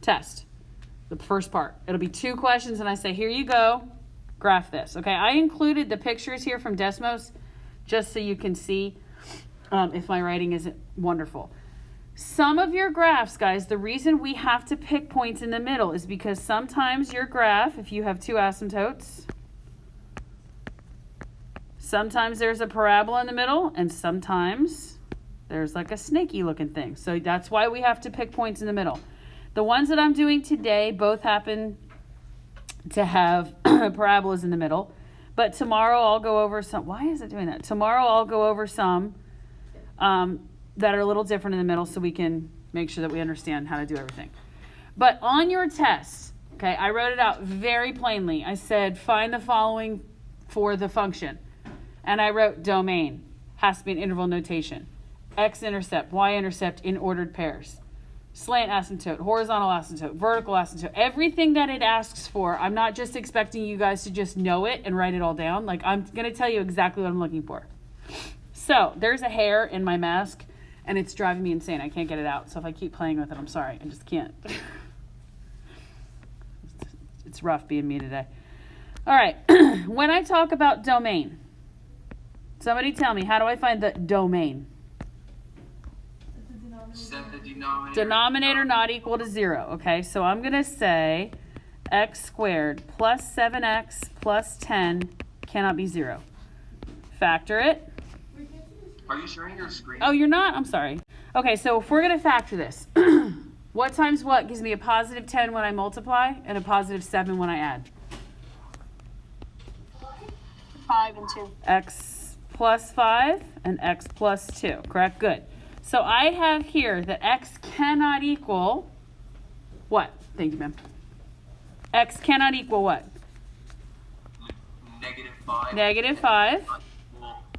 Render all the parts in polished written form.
test, the first part. It'll be 2 questions, and I say, here you go, graph this. Okay, I included the pictures here from Desmos just so you can see if my writing isn't wonderful. Some of your graphs, guys, the reason we have to pick points in the middle is because sometimes your graph, if you have 2 asymptotes, sometimes there's a parabola in the middle, and sometimes there's like a snaky looking thing. So that's why we have to pick points in the middle. The ones that I'm doing today both happen to have parabolas in the middle. But tomorrow I'll go over some. Why is it doing that? Tomorrow I'll go over some that are a little different in the middle so we can make sure that we understand how to do everything. But on your test, okay, I wrote it out very plainly. I said, find the following for the function. And I wrote domain. Has to be an interval notation. X-intercept, Y-intercept in ordered pairs. Slant asymptote, horizontal asymptote, vertical asymptote. Everything that it asks for, I'm not just expecting you guys to just know it and write it all down. Like, I'm going to tell you exactly what I'm looking for. So, there's a hair in my mask, and it's driving me insane. I can't get it out. So, if I keep playing with it, I'm sorry. I just can't. It's rough being me today. All right. When I talk about domain, somebody tell me, how do I find the domain? Set the denominator. Denominator not equal to 0. Okay, so I'm going to say x squared plus 7x plus 10 cannot be 0. Factor it. Are you sharing your screen? Oh, you're not? I'm sorry. Okay, so if we're going to factor this, what times what gives me a positive 10 when I multiply and a positive 7 when I add? 5 and 2. X plus 5 and x plus 2. Correct? Good. So I have here that x cannot equal what? Thank you, ma'am. X cannot equal what? -5. -5. Equal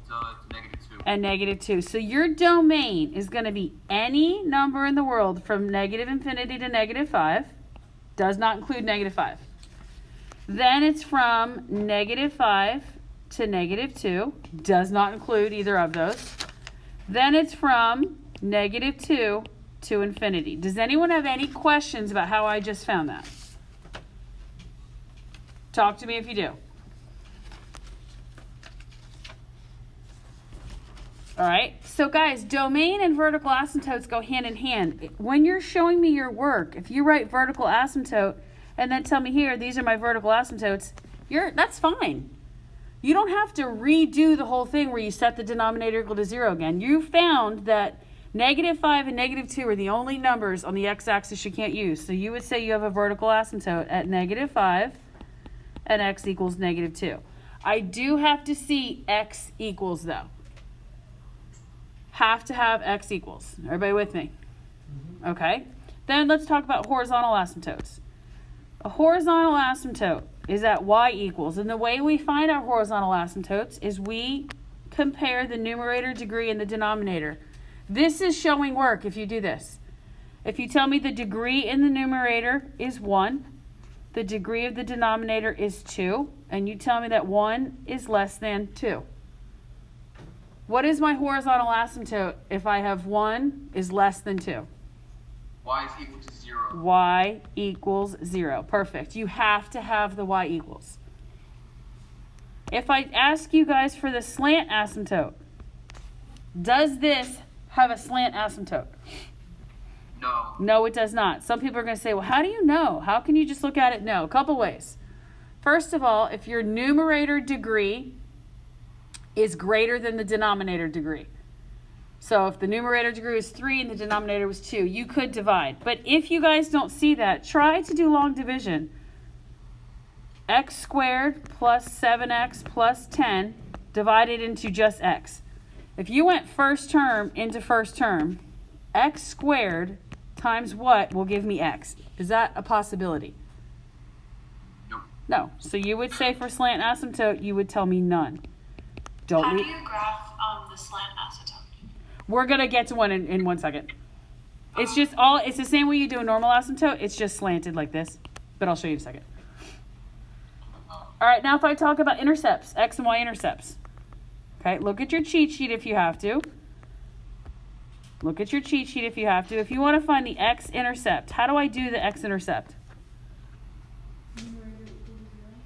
to -2. And -2. So your domain is going to be any number in the world from -infinity to -5. Does not include -5. Then it's from -5 to -2. Does not include either of those. Then it's from -2 to infinity. Does anyone have any questions about how I just found that? Talk to me if you do. All right. So guys, domain and vertical asymptotes go hand in hand. When you're showing me your work, if you write vertical asymptote and then tell me here, these are my vertical asymptotes, that's fine. You don't have to redo the whole thing where you set the denominator equal to 0 again. You found that -5 and -2 are the only numbers on the x-axis you can't use. So you would say you have a vertical asymptote at -5 and x equals -2. I do have to see x equals though. Have to have x equals. Everybody with me? Okay. Then let's talk about horizontal asymptotes. A horizontal asymptote is at y equals. And the way we find our horizontal asymptotes is we compare the numerator degree and the denominator. This is showing work if you do this. If you tell me the degree in the numerator is 1, the degree of the denominator is 2, and you tell me that 1 is less than 2. What is my horizontal asymptote if I have 1 is less than 2? Y is equal to 0. Y equals 0. Perfect. You have to have the y equals. If I ask you guys for the slant asymptote, does this have a slant asymptote? No. No, it does not. Some people are going to say, well, how do you know? How can you just look at it? No, a couple ways. First of all, if your numerator degree is greater than the denominator degree. So if the numerator degree was 3 and the denominator was 2, you could divide. But if you guys don't see that, try to do long division. X squared plus 7x plus 10 divided into just x. If you went first term into first term, x squared times what will give me x? Is that a possibility? Nope. No. So you would say for slant asymptote, you would tell me none. How do you graph the slant asymptote? We're going to get to one in 1 second. It's the same way you do a normal asymptote. It's just slanted like this. But I'll show you in a second. All right, now if I talk about intercepts, X and Y intercepts. Okay, look at your cheat sheet if you have to. Look at your cheat sheet if you have to. If you want to find the X-Intercept, how do I do the X-Intercept?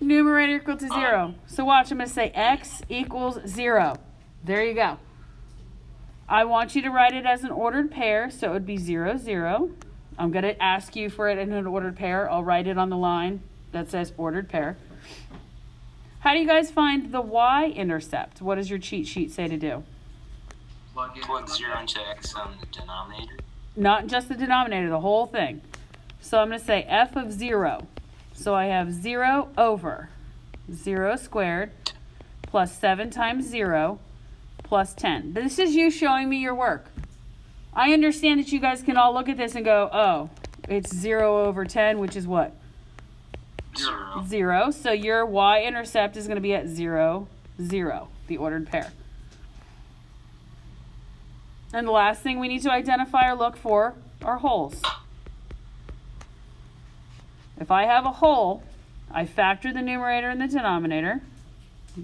Numerator equal to 0. So watch, I'm going to say X equals 0. There you go. I want you to write it as an ordered pair, so it would be 0, 0. I'm going to ask you for it in an ordered pair. I'll write it on the line that says ordered pair. How do you guys find the Y-intercept? What does your cheat sheet say to do? Plug 0 into X on the denominator. Not just the denominator, the whole thing. So I'm going to say f of 0. So I have 0 over 0 squared plus 7 times 0 plus 10. This is you showing me your work. I understand that you guys can all look at this and go, oh, it's 0 over 10, which is what? 0. 0. So your Y-intercept is going to be at 0, 0, the ordered pair. And the last thing we need to identify or look for are holes. If I have a hole, I factor the numerator and the denominator.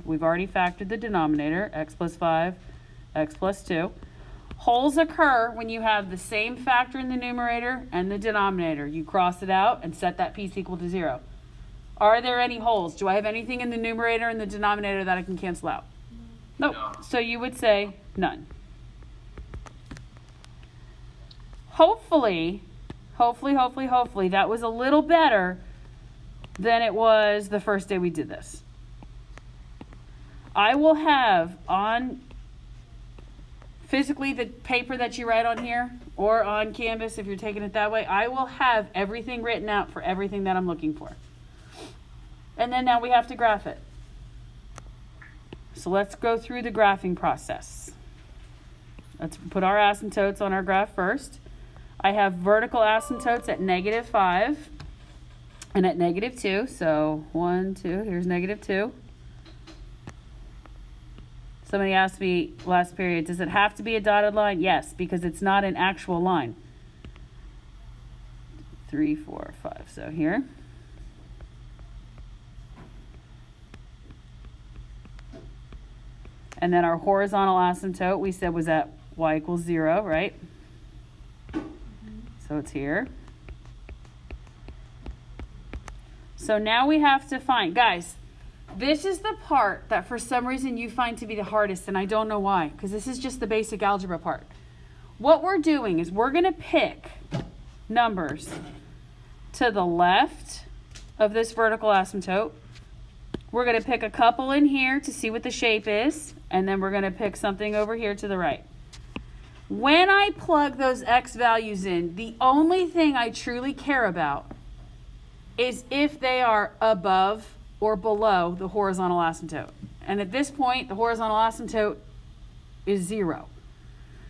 We've already factored the denominator, x plus 5, x plus 2. Holes occur when you have the same factor in the numerator and the denominator. You cross it out and set that piece equal to 0. Are there any holes? Do I have anything in the numerator and the denominator that I can cancel out? Nope. No. So you would say none. Hopefully, that was a little better than it was the first day we did this. I will have on physically the paper that you write on here or on Canvas if you're taking it that way, I will have everything written out for everything that I'm looking for. And then now we have to graph it. So let's go through the graphing process. Let's put our asymptotes on our graph first. I have vertical asymptotes at -5 and at -2. So 1, 2, here's -2. Somebody asked me last period, does it have to be a dotted line? Yes, because it's not an actual line. 3, 4, 5. So here. And then our horizontal asymptote we said was at y equals 0, right? So it's here. So now we have to find, guys, this is the part that for some reason you find to be the hardest, and I don't know why, because this is just the basic algebra part. What we're doing is we're going to pick numbers to the left of this vertical asymptote. We're going to pick a couple in here to see what the shape is, and then we're going to pick something over here to the right. When I plug those x values in, the only thing I truly care about is if they are above or below the horizontal asymptote. And at this point, the horizontal asymptote is 0.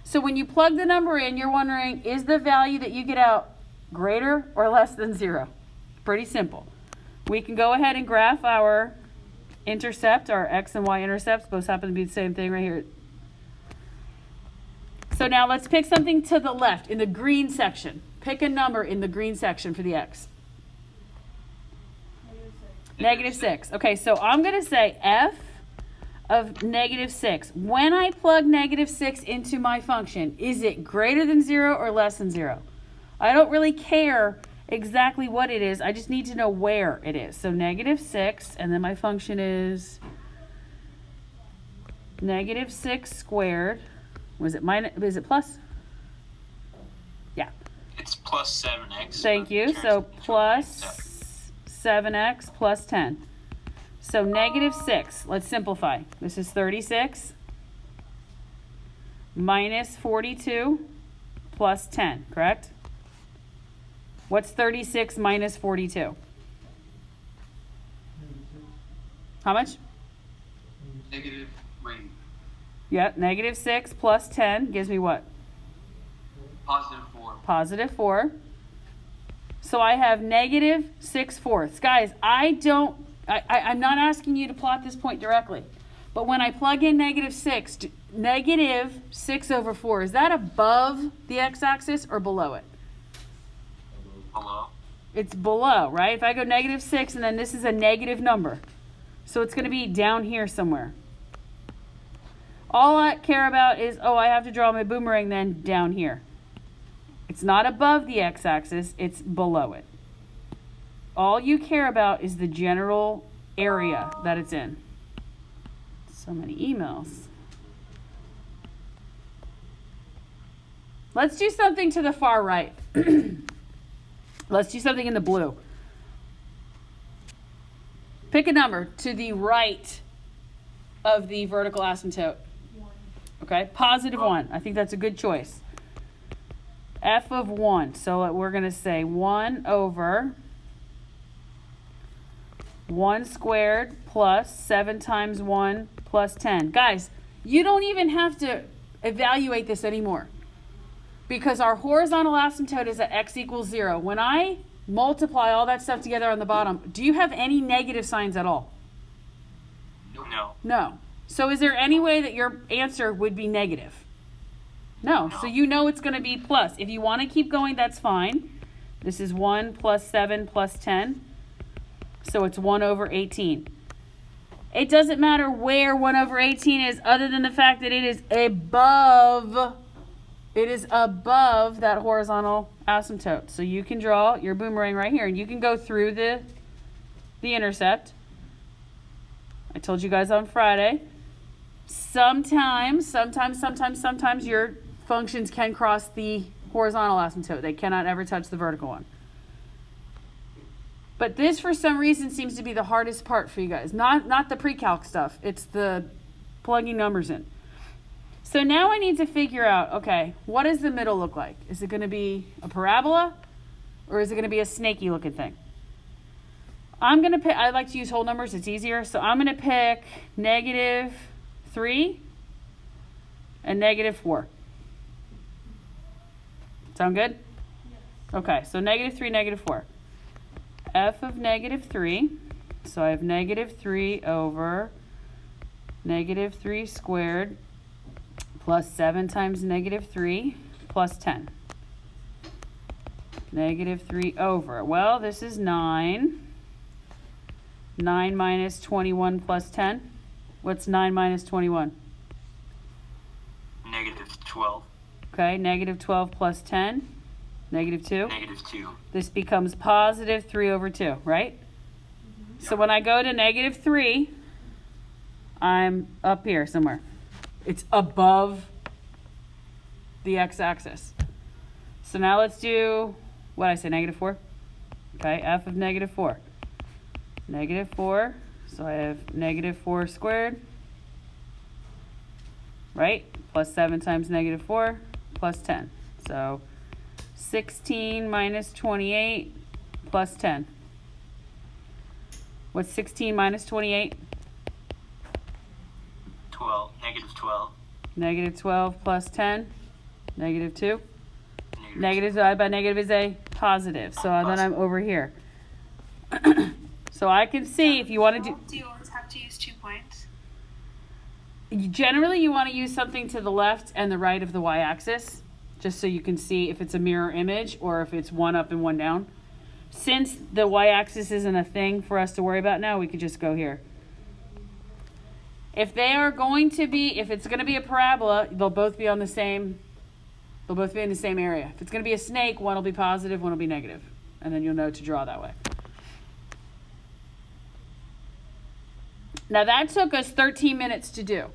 So when you plug the number in, you're wondering, is the value that you get out greater or less than 0? Pretty simple. We can go ahead and graph our intercept, our x and y intercepts. Both happen to be the same thing right here. So now let's pick something to the left in the green section. Pick a number in the green section for the x. -6. Okay, so I'm going to say f of -6. When I plug -6 into my function, is it greater than 0 or less than 0? I don't really care exactly what it is. I just need to know where it is. So -6, and then my function is -6 squared. Was it minus? Is it plus? Yeah. It's plus 7x. Thank you. So plus 7x plus 10. So -6. Let's simplify. This is 36 minus 42 plus 10, correct? What's 36 minus 42? How much? Negative, wait, Yeah, -6 plus 10 gives me what? positive 4. Positive 4. So I have -6/4. Guys, I'm not asking you to plot this point directly. But when I plug in -6, -6/4, is that above the x-axis or below it? Below. It's below, right? If I go -6 and then this is a negative number. So it's going to be down here somewhere. All I care about is, oh, I have to draw my boomerang then down here. It's not above the x-axis, it's below it. All you care about is the general area that it's in. So many emails. Let's do something to the far right. Let's do something in the blue. Pick a number to the right of the vertical asymptote. Okay, positive 1. I think that's a good choice. F of 1. So we're going to say 1 over 1 squared plus 7 times 1 plus 10. Guys, you don't even have to evaluate this anymore, because our horizontal asymptote is at x equals 0. When I multiply all that stuff together on the bottom, do you have any negative signs at all? No. No. So is there any way that your answer would be negative? No. So you know it's going to be plus. If you want to keep going, that's fine. This is 1 plus 7 plus 10. So it's 1 over 18. It doesn't matter where 1 over 18 is, other than the fact that it is above. It is above that horizontal asymptote. So you can draw your boomerang right here, and you can go through the intercept. I told you guys on Friday. Sometimes your functions can cross the horizontal asymptote. They cannot ever touch the vertical one. But this, for some reason, seems to be the hardest part for you guys. Not the pre-calc stuff. It's the plugging numbers in. So now I need to figure out, okay, what does the middle look like? Is it going to be a parabola, or is it going to be a snaky looking thing? I'm going to pick, I like to use whole numbers, it's easier. So I'm going to pick -3 and -4. Sound good? Yes. Okay, so -3, -4. F of -3, so I have -3 over -3 squared plus 7 times -3 plus 10. -3 over, well, this is 9. 9 minus 21 plus 10. What's 9 minus 21? -12. Okay, -12 plus 10. -2. -2. This becomes positive 3 over 2, right? Mm-hmm. So when I go to -3, I'm up here somewhere. It's above the x-axis. So now let's do, what did I say, -4? Okay, f of -4. -4, so I have -4 squared, right? Plus 7 times -4 plus 10. So 16 minus 28 plus 10. What's 16 minus 28? 12. -12. -12 plus 10. -2. -2. Negative divided by negative is a positive. So then I'm over here. So I can see if you want to do... Do you always have to use 2 points? Generally, you want to use something to the left and the right of the y-axis, just so you can see if it's a mirror image or if it's one up and one down. Since the y-axis isn't a thing for us to worry about now, we could just go here. If they are going to be, if it's going to be a parabola, they'll both be on the same, they'll both be in the same area. If it's going to be a snake, one will be positive, one will be negative. And then you'll know to draw that way. Now that took us 13 minutes to do,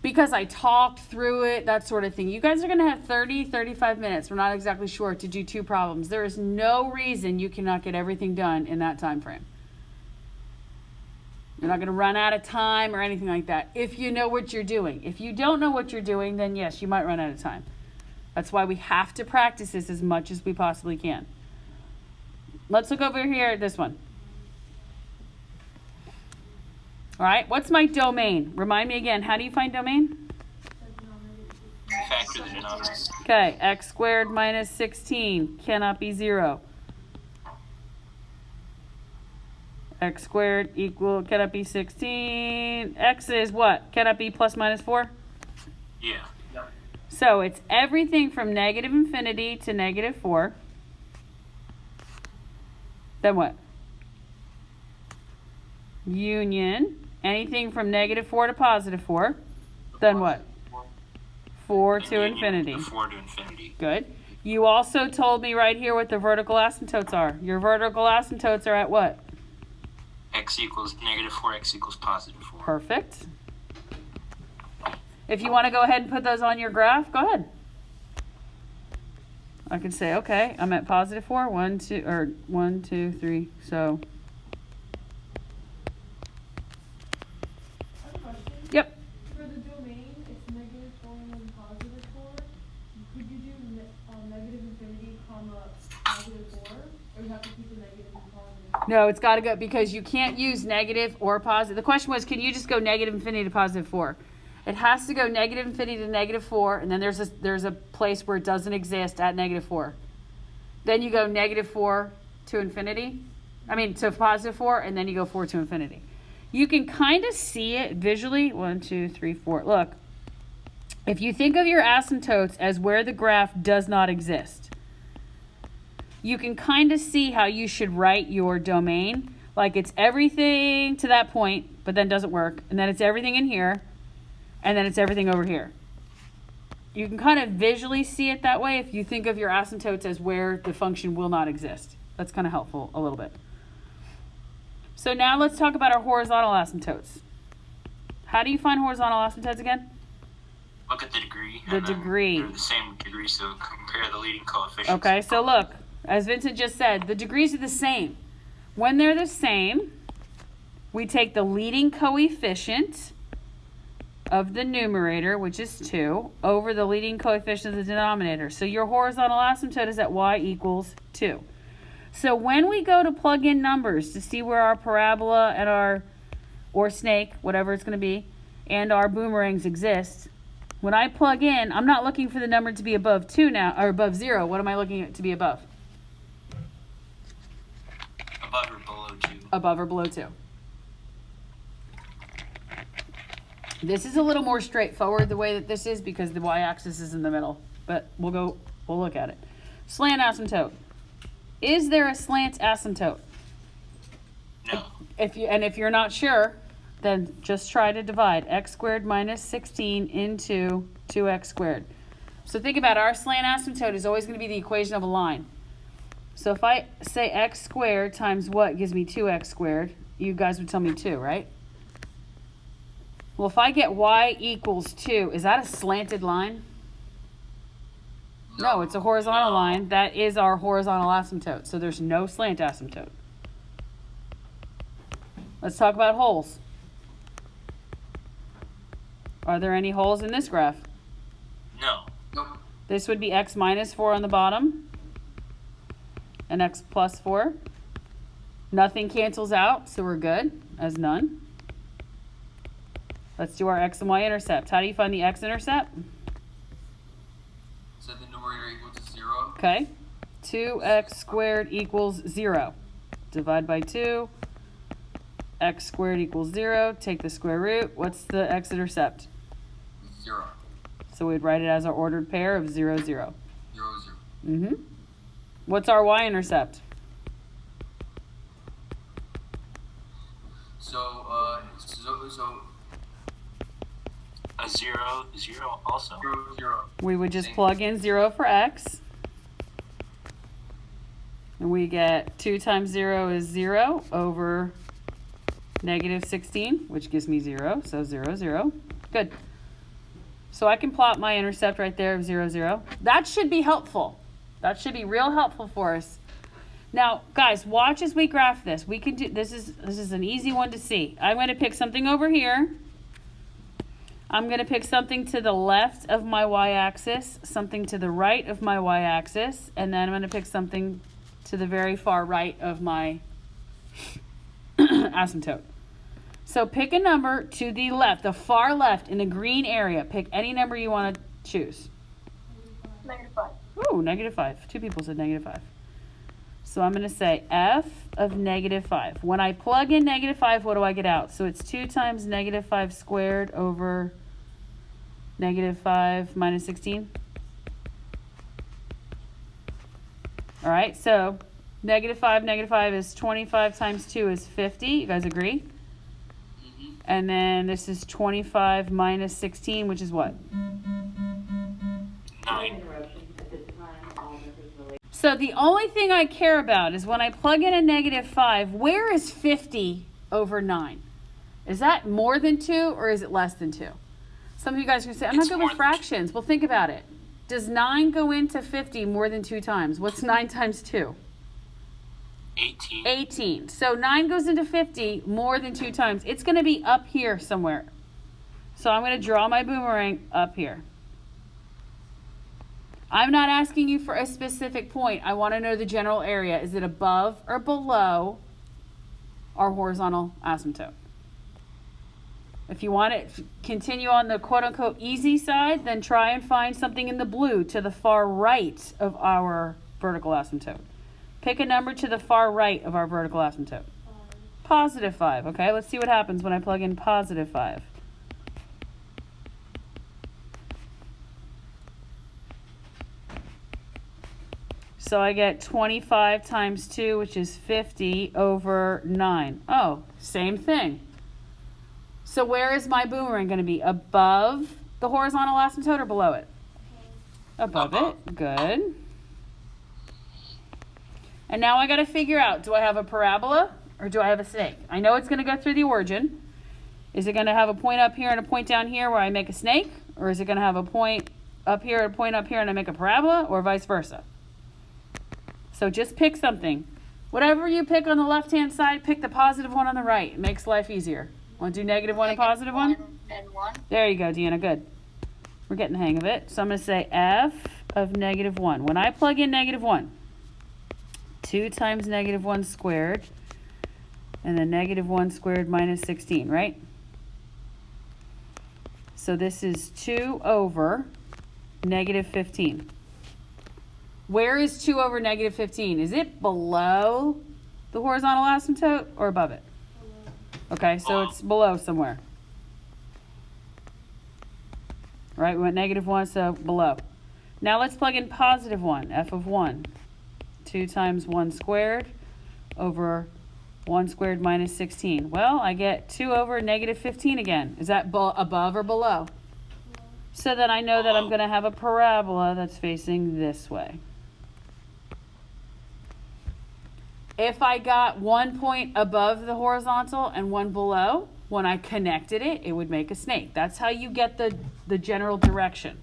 because I talked through it, that sort of thing. You guys are going to have 30, 35 minutes. We're not exactly sure, to do 2 problems. There is no reason you cannot get everything done in that time frame. You're not going to run out of time or anything like that if you know what you're doing. If you don't know what you're doing, then yes, you might run out of time. That's why we have to practice this as much as we possibly can. Let's look over here at this one. All right, what's my domain? Remind me again, how do you find domain? Factor the denominator. Okay, x squared minus 16 cannot be 0. X squared cannot be 16. X is what? Cannot be plus minus 4? Yeah. So it's everything from negative infinity to -4. Then what? Union. Anything from -4 to +4. Then what? 4 And to union infinity. The 4 to infinity. Good. You also told me right here what the vertical asymptotes are. Your vertical asymptotes are at what? X equals negative 4, x equals positive 4. Perfect. If you want to go ahead and put those on your graph, go ahead. I can say, okay, I'm at positive 4, 1, 2, or 1, 2, 3, so. Yep. For the domain, it's negative 4 and then positive 4. Could you do negative infinity, comma, positive 4? Or you have to keep the negative and positive? No, it's got to go because you can't use negative or positive. The question was, can you just go negative infinity to positive 4? It has to go negative infinity to negative 4, and then there's a place where it doesn't exist at negative 4. Then you go negative 4 to infinity. To positive 4, and then you go 4 to infinity. You can kind of see it visually. 1, 2, 3, 4. Look, if you think of your asymptotes as where the graph does not exist, you can kind of see how you should write your domain. Like it's everything to that point, but then doesn't work. And then it's everything in here, and then it's everything over here. You can kind of visually see it that way if you think of your asymptotes as where the function will not exist. That's kind of helpful a little bit. So now let's talk about our horizontal asymptotes. How do you find horizontal asymptotes again? Look at the degree. The degree. They're the same degree, so compare the leading coefficients. Okay, so look, as Vincent just said, the degrees are the same. When they're the same, we take the leading coefficient of the numerator, which is 2, over the leading coefficient of the denominator. So your horizontal asymptote is at y equals 2. So when we go to plug in numbers to see where our parabola and or snake, whatever it's going to be, and our boomerangs exist, when I plug in, I'm not looking for the number to be above 2 now, or above 0. What am I looking at to be above? Above or below 2. Above or below 2. This is a little more straightforward the way that this is because the y-axis is in the middle, but we'll look at it. Slant asymptote. Is there a slant asymptote? No. If you're not sure, then just try to divide x squared minus 16 into 2x squared. So think about our slant asymptote is always going to be the equation of a line. So if I say x squared times what gives me 2x squared, you guys would tell me 2, right? Well, if I get y equals 2, is that a slanted line? No, it's a horizontal line. That is our horizontal asymptote. So there's no slant asymptote. Let's talk about holes. Are there any holes in this graph? No. Nope. This would be x minus 4 on the bottom and x plus 4. Nothing cancels out, so we're good as none. Let's do our x and y-intercept. How do you find the x-intercept? So the numerator equal to 0. Okay. 2x squared equals 0. Divide by 2. X squared equals 0. Take the square root. What's the x-intercept? 0. So we'd write it as our ordered pair of 0, 0. 0, 0. What's our y-intercept? So A 0, 0 also. 0, 0. We would just Same. plug in 0 for x. And we get 2 times 0 is 0 over negative 16, which gives me 0. So 0, 0. Good. So I can plot my intercept right there of 0, 0. That should be helpful. That should be real helpful for us. Now, guys, watch as we graph this. We can do this is an easy one to see. I'm going to pick something over here. I'm going to pick something to the left of my y-axis, something to the right of my y-axis, and then I'm going to pick something to the very far right of my asymptote. So pick a number to the left, the far left in the green area. Pick any number you want to choose. -5. Ooh, -5. 2 people said -5. So I'm going to say f of -5. When I plug in -5, what do I get out? So it's 2 times -5 squared over -5 minus 16. All right, so -5 is 25 times 2 is 50. You guys agree? And then this is 25 minus 16, which is what? 9. So the only thing I care about is when I plug in a -5, where is 50 over 9? Is that more than 2 or is it less than 2? Some of you guys are going to say, I'm not It's good more with than 2. fractions. Well, think about it. Does 9 go into 50 more than 2 times? What's 9 times 2? 18. 18. So 9 goes into 50 more than 2 times. It's going to be up here somewhere. So I'm going to draw my boomerang up here. I'm not asking you for a specific point. I want to know the general area. Is it above or below our horizontal asymptote? If you want to continue on the quote-unquote easy side, then try and find something in the blue to the far right of our vertical asymptote. Pick a number to the far right of our vertical asymptote. +5. Okay, let's see what happens when I plug in +5. So I get 25 times 2, which is 50 over 9. Oh, same thing. So where is my boomerang going to be? Above the horizontal asymptote or below it? Above it. Good. And now I got to figure out, do I have a parabola or do I have a snake? I know it's going to go through the origin. Is it going to have a point up here and a point down here where I make a snake? Or is it going to have a point up here and a point up here and I make a parabola, or vice versa? So just pick something. Whatever you pick on the left-hand side, pick the positive one on the right. It makes life easier. Want to do -1 and +1? And 1. There you go, Deanna. Good. We're getting the hang of it. So I'm going to say f of -1. When I plug in -1, 2 times -1 squared, and then -1 squared minus 16, right? So this is 2 over -15. Where is 2 over -15? Is it below the horizontal asymptote or above it? Okay, so it's below somewhere. Right, we went -1, so below. Now let's plug in +1, f of 1. 2 times 1 squared over 1 squared minus 16. Well, I get 2 over -15 again. Is that above or below? So then I know that I'm going to have a parabola that's facing this way. If I got 1 point above the horizontal and 1 below, when I connected it, it would make a snake. That's how you get the general direction.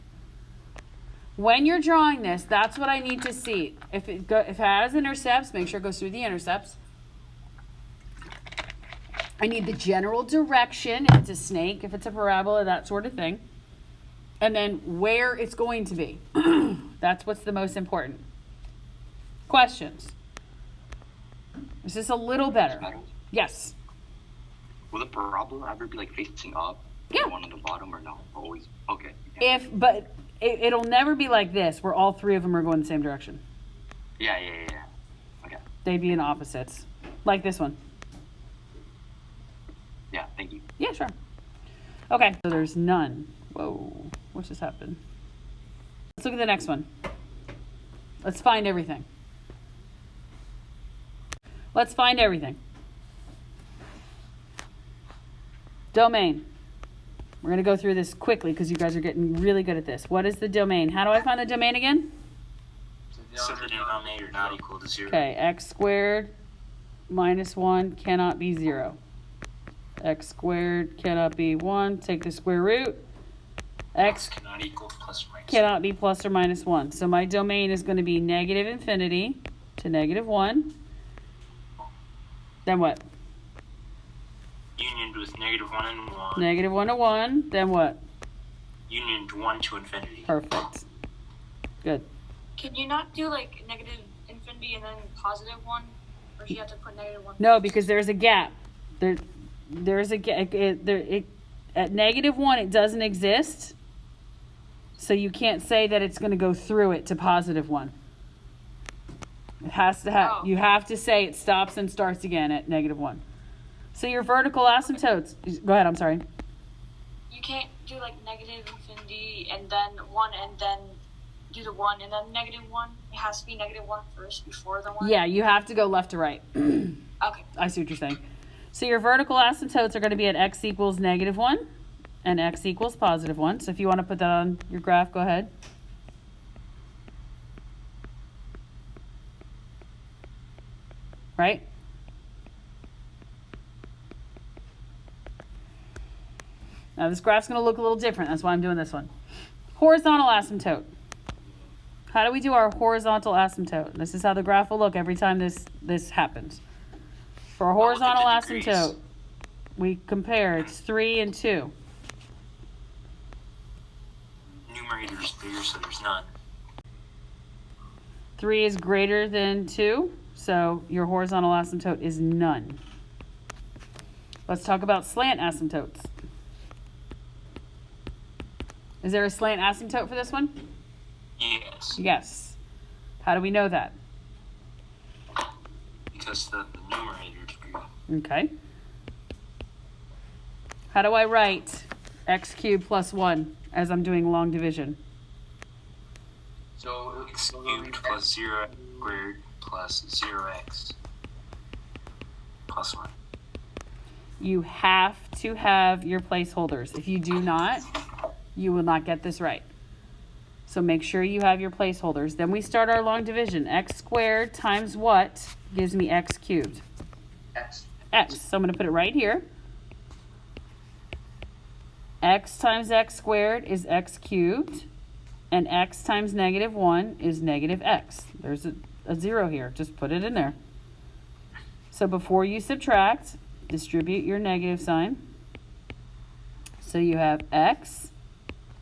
When you're drawing this, that's what I need to see. If it has intercepts, make sure it goes through the intercepts. I need the general direction, if it's a snake, if it's a parabola, that sort of thing. And then where it's going to be. That's what's the most important. Questions? Is this a little better? Yes. Will the parabola ever be like facing up? Yeah. The one on the bottom or no? Always. Okay. But it'll never be like this, where all 3 of them are going the same direction. Yeah. Okay. They'd be in opposites, like this one. Yeah. Thank you. Yeah, sure. Okay, so there's none. Whoa, what just happened? Let's look at the next one. Let's find everything. Let's find everything. Domain. We're going to go through this quickly because you guys are getting really good at this. What is the domain? How do I find the domain again? So the denominator not equal to 0. Okay, x squared minus 1 cannot be 0. X squared cannot be 1. Take the square root. X cannot equal plus or minus. Cannot be plus or minus 1. So my domain is going to be -infinity to -1. Then what? Union with -1 and 1. -1 to 1. Then what? Union 1 to infinity. Perfect. Good. Can you not do like -infinity and then +1? Or do you have to put -1? No, because there's a gap. There's a gap. At -1, it doesn't exist. So you can't say that it's going to go through it to +1. It has to have. Oh. You have to say it stops and starts again at -1. So your vertical asymptotes. Go ahead. I'm sorry. You can't do like -infinity and then 1 and then do the 1 and then -1. It has to be -1 first before the 1. Yeah, you have to go left to right. Okay. I see what you're saying. So your vertical asymptotes are going to be at x equals -1 and x equals +1. So if you want to put that on your graph, go ahead. Right? Now this graph's going to look a little different. That's why I'm doing this one. Horizontal asymptote. How do we do our horizontal asymptote? This is how the graph will look every time this happens. For a horizontal asymptote, we compare. It's 3 and 2. Numerator's bigger, so there's none. 3 is greater than 2, so your horizontal asymptote is none. Let's talk about slant asymptotes. Is there a slant asymptote for this one? Yes. Yes. How do we know that? Because the numerator's bigger. Okay. How do I write x cubed plus 1 as I'm doing long division? So X cubed plus 0 squared plus 0x plus 1. You have to have your placeholders. If you do not, you will not get this right. So make sure you have your placeholders. Then we start our long division. X squared times what gives me x cubed? X. X. So I'm going to put it right here. X times x squared is x cubed. And x times -1 is -x. There's a 0 here. Just put it in there. So before you subtract, distribute your negative sign. So you have x,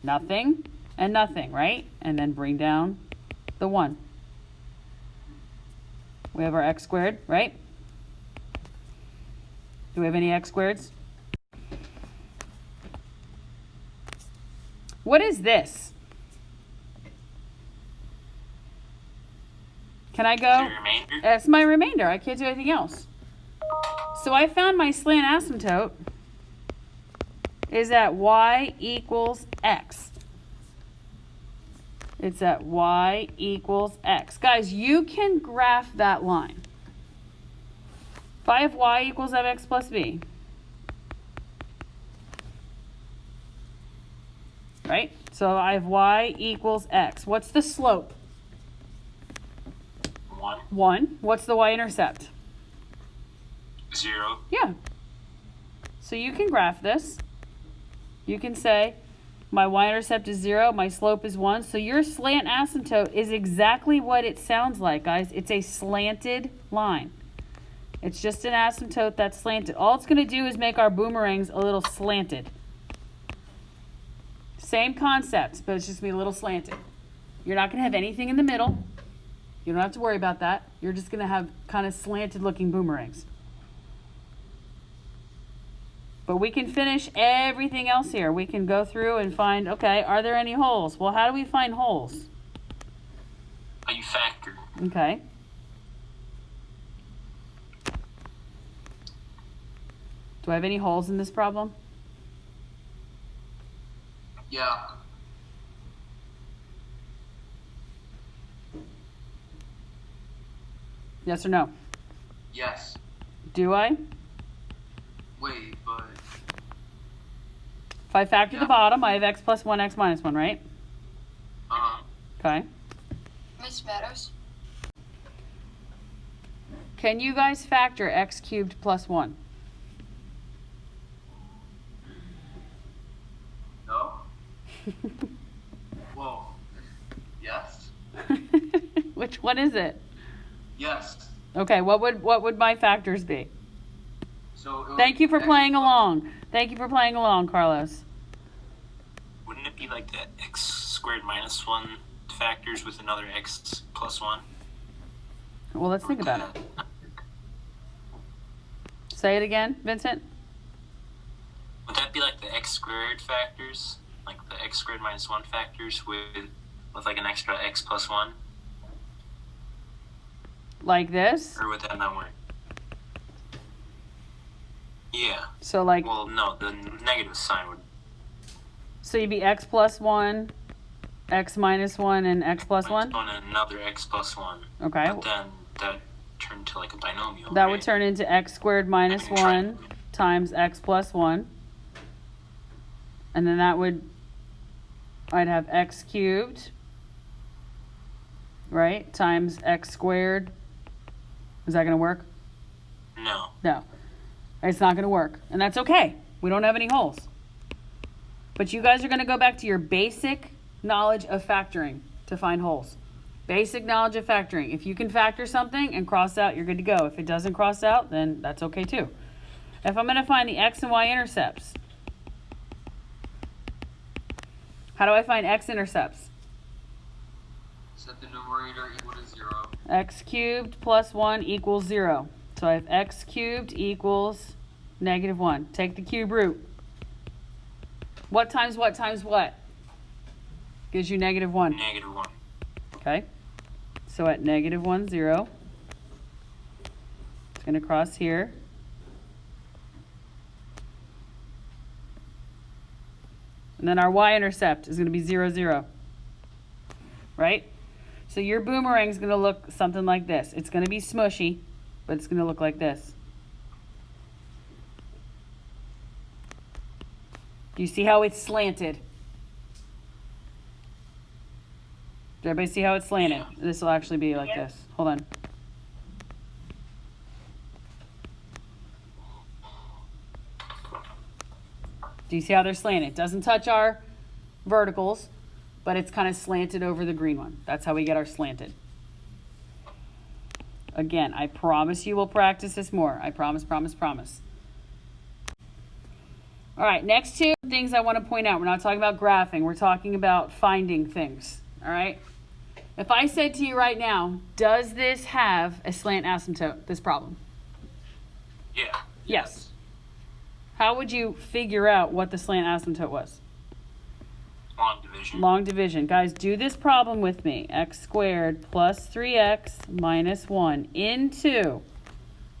nothing, and nothing, right? And then bring down the 1. We have our x squared, right? Do we have any x squareds? What is this? Can I go? The remainder? That's my remainder. I can't do anything else. So I found my slant asymptote is at y equals x. It's at y equals x. Guys, you can graph that line. If I have y equals mx plus b, right? So I have y equals x. What's the slope? 1. 1. What's the y-intercept? 0. Yeah. So you can graph this. You can say my y-intercept is 0, my slope is 1. So your slant asymptote is exactly what it sounds like, guys. It's a slanted line. It's just an asymptote that's slanted. All it's going to do is make our boomerangs a little slanted. Same concept, but it's just going to be a little slanted. You're not going to have anything in the middle. You don't have to worry about that. You're just going to have kind of slanted looking boomerangs. But we can finish everything else here. We can go through and find, okay, are there any holes? Well, how do we find holes? How you factor? Okay. Do I have any holes in this problem? Yeah. Yes or no? Yes. Do I? Wait, but If I factor the bottom, I have x plus 1, x minus 1, right? Okay. Miss Meadows? Can you guys factor x cubed plus 1? no. Whoa. Yes. Which one is it? Yes. Okay, what would my factors be? So it would Thank you for X playing plus- along. Thank you for playing along, Carlos. Wouldn't it be like that x squared minus 1 factors with another x plus 1? Well, let's think about it. Say it again, Vincent. Would that be like the x squared factors? Like the x squared minus 1 factors with like an extra x plus 1? Like this? Or would that not work? Yeah. So like, Well, no, the negative sign would. so you'd be x plus 1, x minus 1, and x plus 1? Minus 1 and another x plus 1. Okay. But then that turn into like a binomial. That right? would turn into x squared minus 1 times x plus 1. And then I'd have x cubed, right, times x squared. Is that going to work? No. No. It's not going to work. And that's okay. We don't have any holes. But you guys are going to go back to your basic knowledge of factoring to find holes. Basic knowledge of factoring. If you can factor something and cross out, you're good to go. If it doesn't cross out, then that's okay too. If I'm going to find the x and y intercepts, how do I find x-intercepts? Set the numerator equal to 0. X cubed plus 1 equals 0. So I have x cubed equals negative 1. Take the cube root. What times what times what? Gives you negative 1. Negative 1. Okay. So at negative 1, 0. It's going to cross here. And then our y-intercept is going to be 0, 0. Right? So your boomerang is going to look something like this. It's going to be smushy, but it's going to look like this. Do you see how it's slanted? Does everybody see how it's slanted? Yeah. This will actually be like this. Hold on. Do you see how they're slanted? It doesn't touch our verticals, but it's kind of slanted over the green one. That's how we get our slanted. Again, I promise you we'll practice this more. I promise, promise, promise. All right, next two things I want to point out. We're not talking about graphing. We're talking about finding things. All right? If I said to you right now, does this have a slant asymptote, this problem? Yeah. Yes. How would you figure out what the slant asymptote was? Long division. Long division. Guys, do this problem with me. X squared plus 3x minus 1 into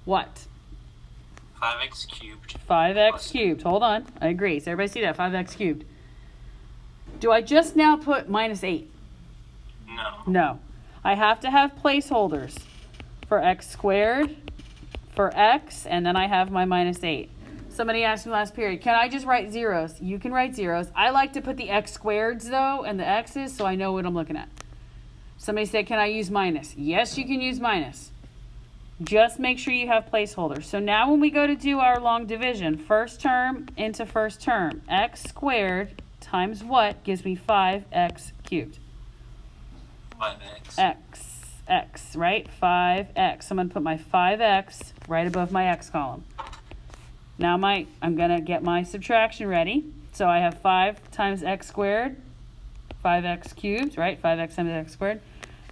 what? 5x cubed. 5x plus- cubed. Hold on. I agree. Does everybody see that? 5x cubed. Do I just now put minus 8? No. No. I have to have placeholders for x squared, for x, and then I have my minus 8. Somebody asked me last period, can I just write zeros? You can write zeros. I like to put the x squareds, though, and the x's, so I know what I'm looking at. Somebody said, can I use minus? Yes, you can use minus. Just make sure you have placeholders. So now when we go to do our long division, first term into first term, x squared times what gives me 5x cubed? 5x. X, right? 5x. I'm going to put my 5x right above my x column. Now I'm going to get my subtraction ready. So I have 5 times x squared, 5x cubed, right? 5x times x squared.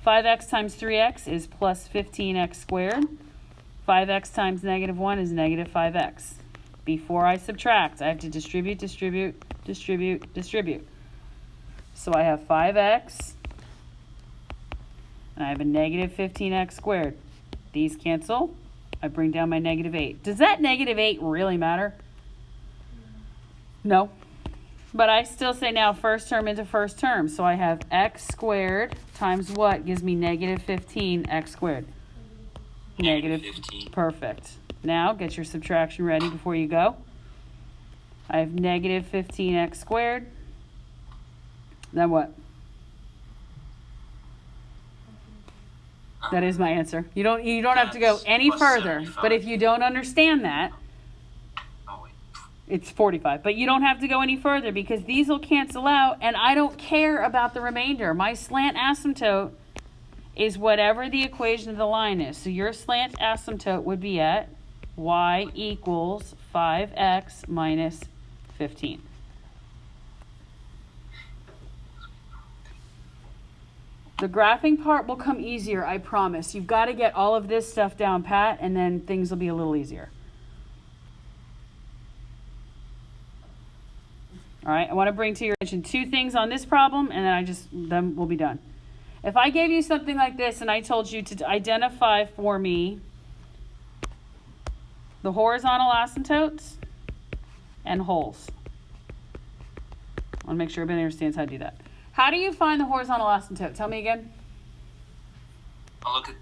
5x times 3x is plus 15x squared. 5x times negative 1 is negative 5x. Before I subtract, I have to distribute, distribute, distribute, distribute. So I have 5x, and I have a negative 15x squared. These cancel. I bring down my negative 8. Does that negative 8 really matter? No. But I still say now first term into first term. So I have x squared times what gives me negative 15x squared? Negative 15. Perfect. Now get your subtraction ready before you go. I have negative 15x squared. Then what? That is my answer. You don't have to go That's any plus further. 75. But if you don't understand that, Oh, wait. it's 45. But you don't have to go any further because these will cancel out, and I don't care about the remainder. My slant asymptote is whatever the equation of the line is. So your slant asymptote would be at y equals 5x minus 15. The graphing part will come easier, I promise. You've got to get all of this stuff down pat, and then things will be a little easier. All right, I want to bring to your attention 2 things on this problem, and then we'll be done. If I gave you something like this and I told you to identify for me the horizontal asymptotes and holes. I want to make sure everybody understands how to do that. How do you find the horizontal asymptote? Tell me again. I'll look at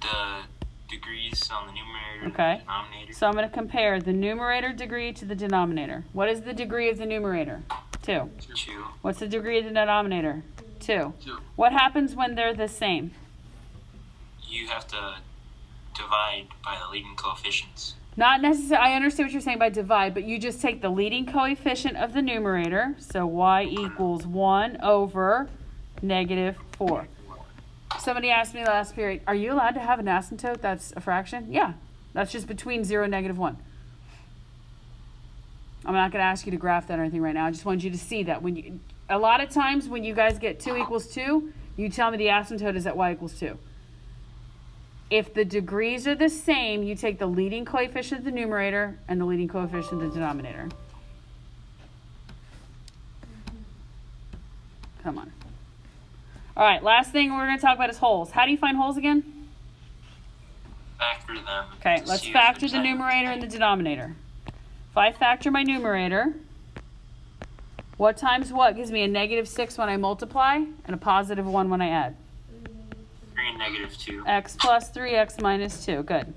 degrees on the numerator and Okay. the denominator. So I'm going to compare the numerator degree to the denominator. What is the degree of the numerator? 2. 2. What's the degree of the denominator? 2. 2. What happens when they're the same? You have to divide by the leading coefficients. Not necessarily. I understand what you're saying by divide, but you just take the leading coefficient of the numerator. So y equals 1 over negative 4. Somebody asked me last period, are you allowed to have an asymptote that's a fraction? Yeah. That's just between 0 and negative 1. I'm not going to ask you to graph that or anything right now. I just want you to see that. A lot of times when you guys get 2 equals 2, you tell me the asymptote is at y equals 2. If the degrees are the same, you take the leading coefficient of the numerator and the leading coefficient of the denominator. Come on. All right, last thing we're going to talk about is holes. How do you find holes again? Factor them. Okay, to let's see if factor there's the any- numerator and the denominator. If I factor my numerator, what times what gives me a negative 6 when I multiply and a positive 1 when I add? 3 and negative 2. X plus 3, x minus 2. Good.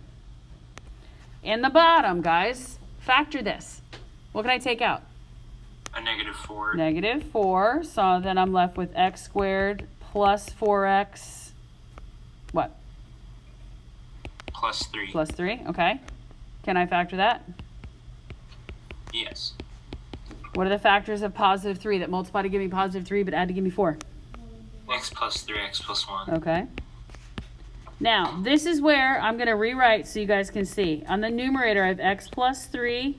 In the bottom, guys, factor this. What can I take out? A negative 4. Negative 4. So then I'm left with x squared plus 4x. What? Plus 3. Plus 3. Okay. Can I factor that? Yes. What are the factors of positive 3 that multiply to give me positive 3 but add to give me 4? X plus 3, x plus 1. Okay. Now, this is where I'm going to rewrite so you guys can see. On the numerator, I have x plus 3,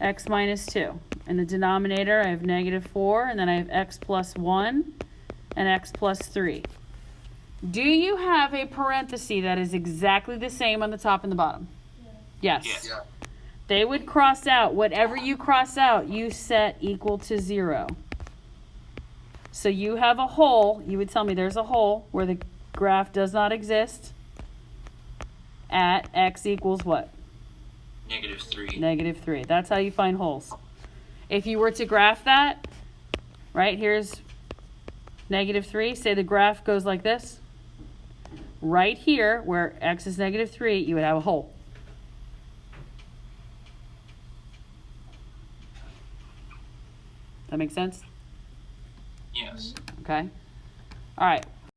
x minus 2. In the denominator, I have negative 4, and then I have x plus 1 and x plus 3. Do you have a parenthesis that is exactly the same on the top and the bottom? Yes. Yes. Yeah. They would cross out. Whatever you cross out, you set equal to 0. So you have a hole. You would tell me there's a hole where the graph does not exist at x equals what? Negative 3. Negative 3. That's how you find holes. If you were to graph that, right, here's negative 3. Say the graph goes like this. Right here, where x is negative 3, you would have a hole. That make sense? Yes. Okay. All right.